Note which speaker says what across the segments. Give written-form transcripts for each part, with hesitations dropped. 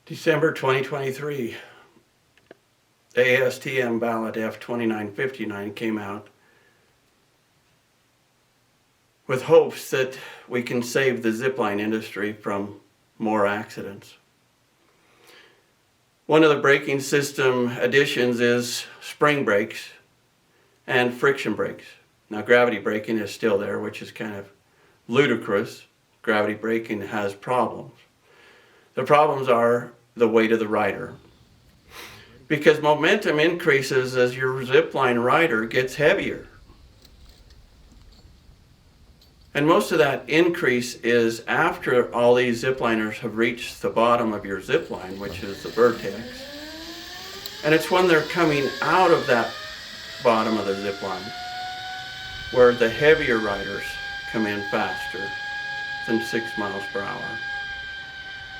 Speaker 1: December 2023, the ASTM ballot F2959 came out with hopes that we can save the zipline industry from more accidents. One of the braking system additions is spring brakes and friction brakes. Now, gravity braking is still there, which is kind of ludicrous. Gravity braking has problems. The problems are the weight of the rider. Because momentum increases as your zipline rider gets heavier. And most of that increase is after all these zipliners have reached the bottom of your zipline, which is the vertex. And it's when they're coming out of that bottom of the zipline where the heavier riders come in faster than 6 miles per hour.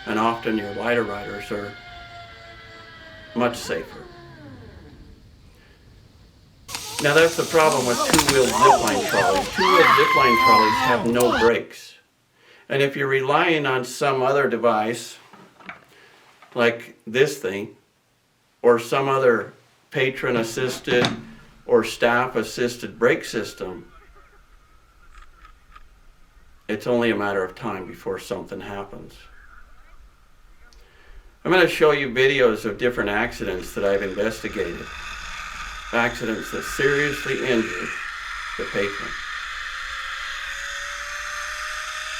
Speaker 1: And often your lighter riders are much safer. Now that's the problem with two-wheel zipline trolleys. Two-wheel zipline trolleys have no brakes. And if you're relying on some other device, like this thing, or some other patron-assisted or staff-assisted brake system, it's only a matter of time before something happens. I'm going to show you videos of different accidents that I've investigated. Accidents that seriously injured the patron.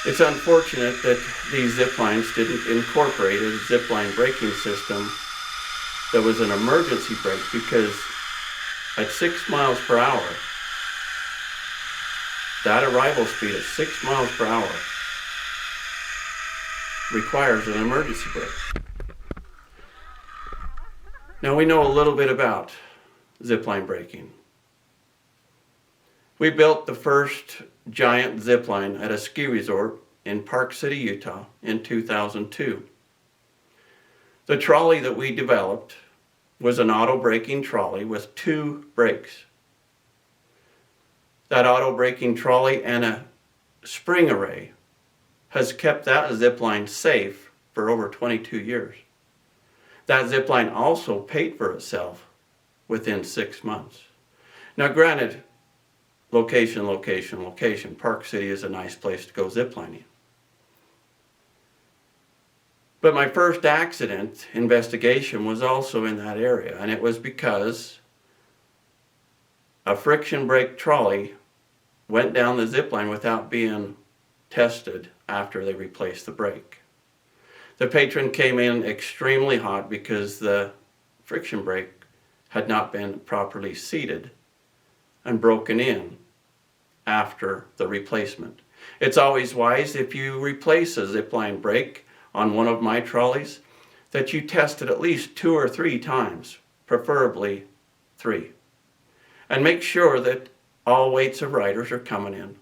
Speaker 1: It's unfortunate that these ziplines didn't incorporate a zipline braking system that was an emergency brake, because at 6 miles per hour, that arrival speed of 6 miles per hour requires an emergency brake. Now we know a little bit about zipline braking. We built the first giant zipline at a ski resort in Park City, Utah in 2002. The trolley that we developed was an auto braking trolley with 2 brakes. That auto braking trolley and a spring array has kept that zipline safe for over 22 years. That zipline also paid for itself within 6 months. Now granted, location. Park City is a nice place to go ziplining. But my first accident investigation was also in that area, and it was because a friction brake trolley went down the zipline without being tested after they replaced the brake. The patron came in extremely hot because the friction brake had not been properly seated and broken in after the replacement. It's always wise, if you replace a zipline brake on one of my trolleys, that you test it at least 2 or 3 times, preferably 3. And make sure that all weights of riders are coming in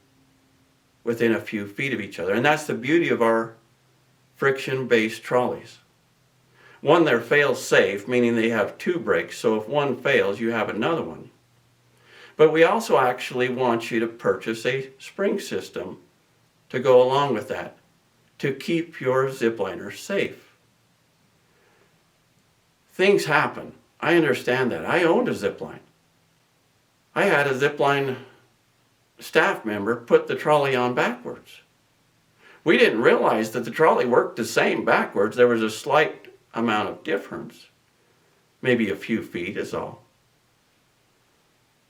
Speaker 1: within a few feet of each other. And that's the beauty of our friction-based trolleys. One, they're fail-safe, meaning they have 2 brakes, so if one fails, you have another one. But we also actually want you to purchase a spring system to go along with that, to keep your zipliners safe. Things happen. I understand that. I owned a zipline. I had a zipline staff member put the trolley on backwards. We didn't realize that the trolley worked the same backwards. There was a slight amount of difference. Maybe a few feet is all.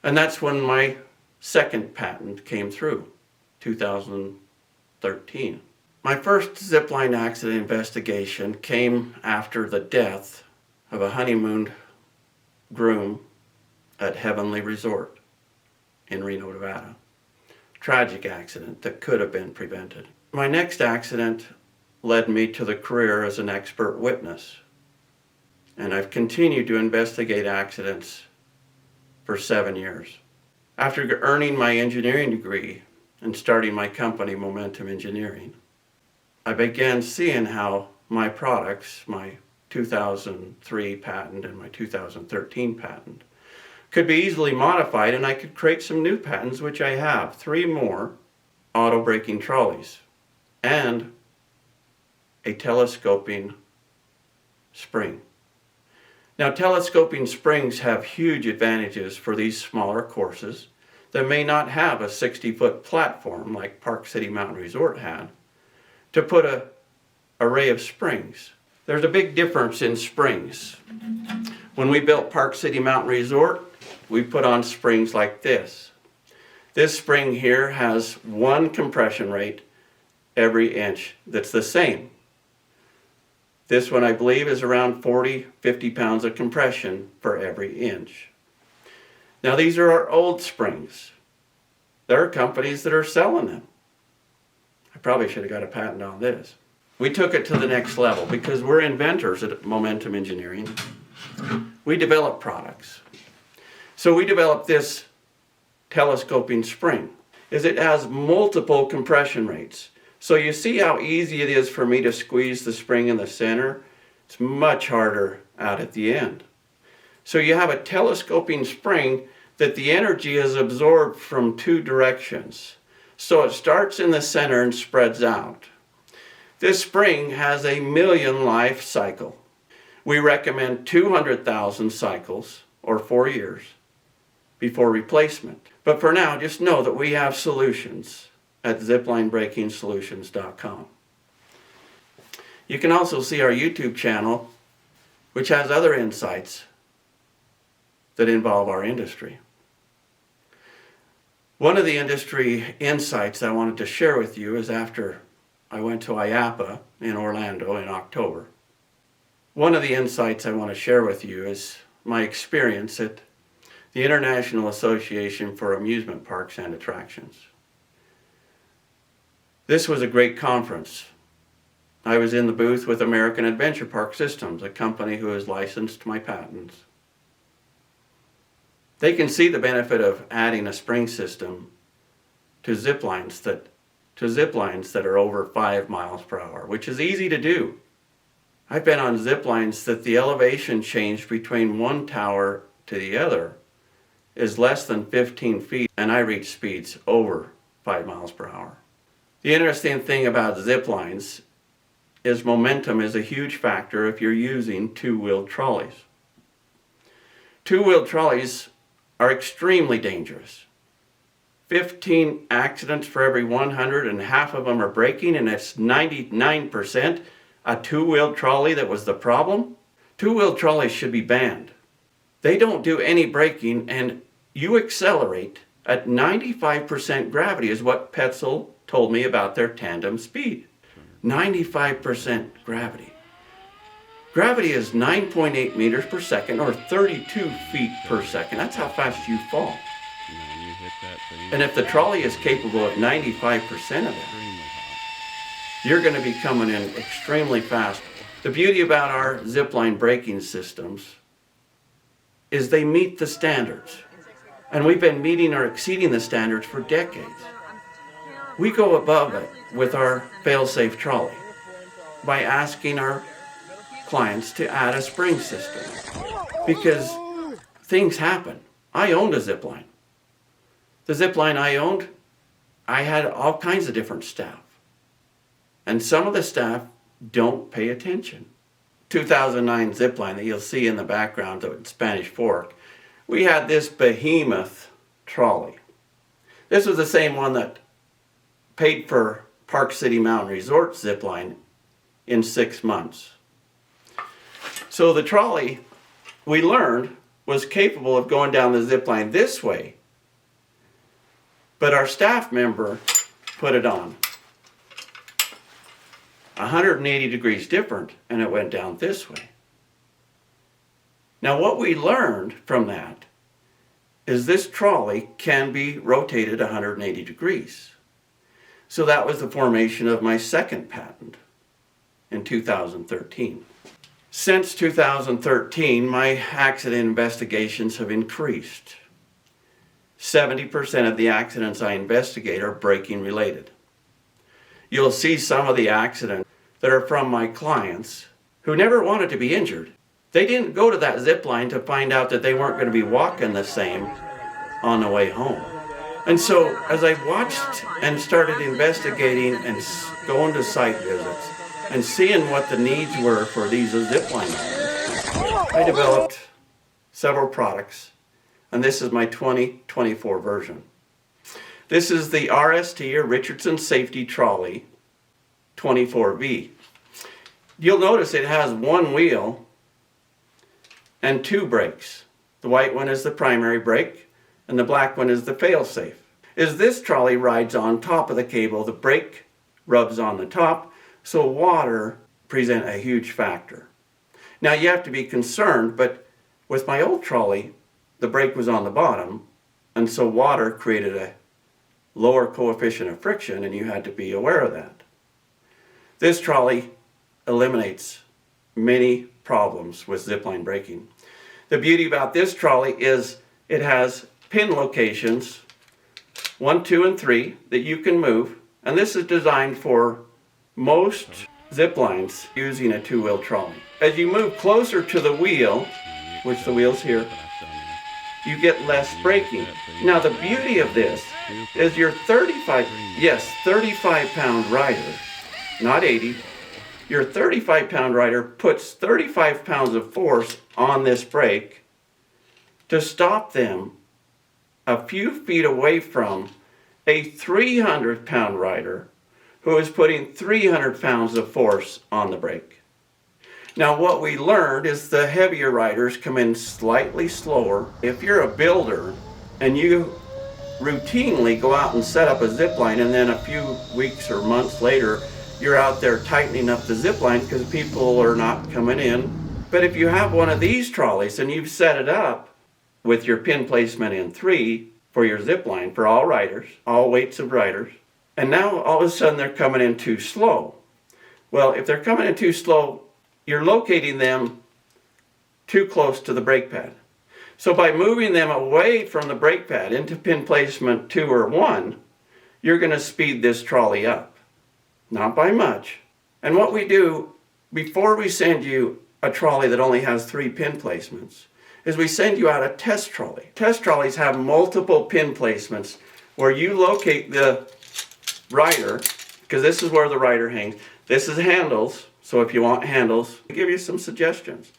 Speaker 1: And that's when my second patent came through, 2013. My first zipline accident investigation came after the death of a honeymoon groom at Heavenly Resort in Reno, Nevada. Tragic accident that could have been prevented. My next accident led me to the career as an expert witness. And I've continued to investigate accidents for 7 years. After earning my engineering degree and starting my company, Momentum Engineering, I began seeing how my products, my 2003 patent and my 2013 patent, could be easily modified, and I could create some new patents, which I have. 3 more auto braking trolleys and a telescoping spring. Now, telescoping springs have huge advantages for these smaller courses that may not have a 60-foot platform like Park City Mountain Resort had to put an array of springs. There's a big difference in springs. When we built Park City Mountain Resort, we put on springs like this. This spring here has one compression rate every inch that's the same. This one, I believe, is around 40, 50 pounds of compression for every inch. Now, these are our old springs. There are companies that are selling them. I probably should have got a patent on this. We took it to the next level because we're inventors at Momentum Engineering. We develop products. So we developed this telescoping spring. It has multiple compression rates. So you see how easy it is for me to squeeze the spring in the center? It's much harder out at the end. So you have a telescoping spring that the energy is absorbed from two directions. So it starts in the center and spreads out. This spring has a 1,000,000 life cycle. We recommend 200,000 cycles, or 4 years, before replacement. But for now, just know that we have solutions at ziplinebrakingsolutions.com. You can also see our YouTube channel, which has other insights that involve our industry. One of the industry insights I wanted to share with you is after I went to IAAPA in Orlando in October. One of the insights I want to share with you is my experience at the International Association for Amusement Parks and Attractions. This was a great conference. I was in the booth with American Adventure Park Systems, a company who has licensed my patents. They can see the benefit of adding a spring system to ziplines that are over 5 miles per hour, which is easy to do. I've been on ziplines that the elevation change between one tower to the other is less than 15 feet, and I reach speeds over 5 miles per hour. The interesting thing about ziplines is momentum is a huge factor if you're using two-wheeled trolleys. Two-wheeled trolleys are extremely dangerous. 15 accidents for every 100, and half of them are braking, and it's 99% a two-wheeled trolley that was the problem. Two-wheeled trolleys should be banned. They don't do any braking, and you accelerate at 95% gravity is what Petzl told me about their tandem speed. 95% gravity. Gravity is 9.8 meters per second, or 32 feet per second. That's how fast you fall. And if the trolley is capable of 95% of that, you're going to be coming in extremely fast. The beauty about our zipline braking systems is they meet the standards. And we've been meeting or exceeding the standards for decades. We go above it with our fail-safe trolley by asking our clients to add a spring system, because things happen. I owned a zipline. The zipline I owned, I had all kinds of different staff. And some of the staff don't pay attention. 2009 zipline that you'll see in the background, the Spanish Fork, we had this behemoth trolley. This was the same one that paid for Park City Mountain Resort zipline in 6 months. So the trolley, we learned, was capable of going down the zipline this way, but our staff member put it on 180 degrees different, and it went down this way. Now what we learned from that is this trolley can be rotated 180 degrees. So that was the formation of my second patent in 2013. Since 2013, my accident investigations have increased. 70% of the accidents I investigate are braking related. You'll see some of the accidents that are from my clients who never wanted to be injured. They didn't go to that zip line to find out that they weren't going to be walking the same on the way home. And so as I watched and started investigating and going to site visits, and seeing what the needs were for these zipline owners, I developed several products, and this is my 2024 version. This is the RST, or Richardson Safety Trolley 24V. You'll notice it has one wheel and two brakes. The white one is the primary brake, and the black one is the fail-safe. As this trolley rides on top of the cable, the brake rubs on the top, so water presents a huge factor. Now you have to be concerned, but with my old trolley, the brake was on the bottom, and so water created a lower coefficient of friction, and you had to be aware of that. This trolley eliminates many problems with zipline braking. The beauty about this trolley is it has pin locations 1, 2, and 3 that you can move, and this is designed for most zip lines using a two-wheel trolley. As you move closer to the wheel, which the wheel's here, you get less braking. Now the beauty of this is your 35-pound rider, not 80, your 35-pound rider puts 35 pounds of force on this brake to stop them a few feet away from a 300-pound rider who is putting 300 pounds of force on the brake. Now what we learned is the heavier riders come in slightly slower. If you're a builder and you routinely go out and set up a zip line, and then a few weeks or months later you're out there tightening up the zip line because people are not coming in. But if you have one of these trolleys and you've set it up with your pin placement in 3 for your zip line for all riders, all weights of riders, and now all of a sudden they're coming in too slow. Well, if they're coming in too slow, you're locating them too close to the brake pad. So by moving them away from the brake pad into pin placement 2 or 1, you're going to speed this trolley up. Not by much. And what we do before we send you a trolley that only has 3 pin placements is we send you out a test trolley. Test trolleys have multiple pin placements where you locate the rider, because this is where the rider hangs. This is handles. So if you want handles, I'll give you some suggestions.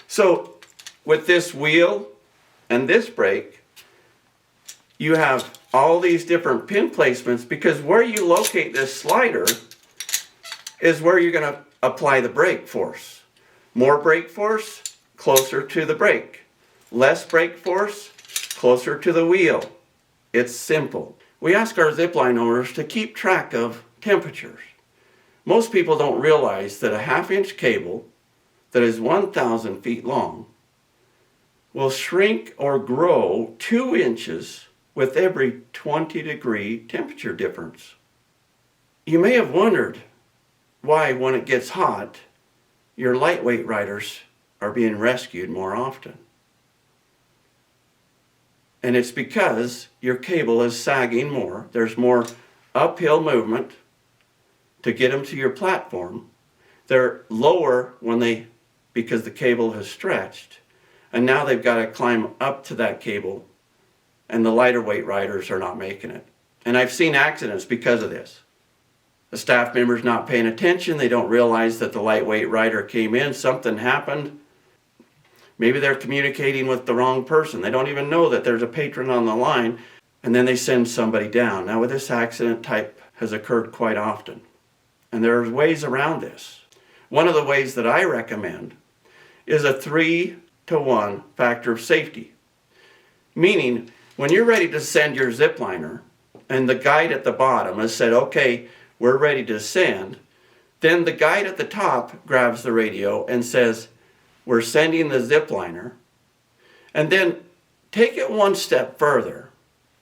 Speaker 1: So with this wheel and this brake, you have all these different pin placements, because where you locate this slider is where you're going to apply the brake force. More brake force, closer to the brake. Less brake force, closer to the wheel. It's simple. We ask our zipline owners to keep track of temperatures. Most people don't realize that a 1/2-inch cable that is 1,000 feet long will shrink or grow 2 inches with every 20-degree temperature difference. You may have wondered why, when it gets hot, your lightweight riders are being rescued more often. And it's because your cable is sagging more. There's more uphill movement to get them to your platform. They're lower because the cable has stretched, and now they've got to climb up to that cable, and the lighter weight riders are not making it. And I've seen accidents because of this. The staff member's not paying attention. They don't realize that the lightweight rider came in, something happened. Maybe they're communicating with the wrong person. They don't even know that there's a patron on the line, and then they send somebody down. Now, with this accident type has occurred quite often, and there's ways around this. One of the ways that I recommend is a 3-to-1 factor of safety. Meaning, when you're ready to send your zipliner, and the guide at the bottom has said, okay, we're ready to send, then the guide at the top grabs the radio and says, we're sending the zipliner. And then take it one step further.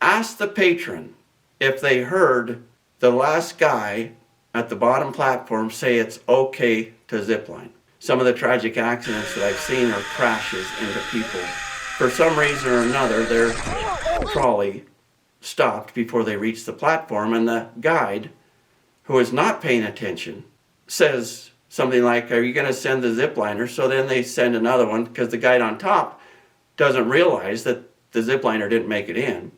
Speaker 1: Ask the patron if they heard the last guy at the bottom platform say it's okay to zipline. Some of the tragic accidents that I've seen are crashes into people. For some reason or another, their trolley stopped before they reached the platform, and the guide, who is not paying attention, says something like, are you going to send the zipliner? So then they send another one, because the guide on top doesn't realize that the zipliner didn't make it in.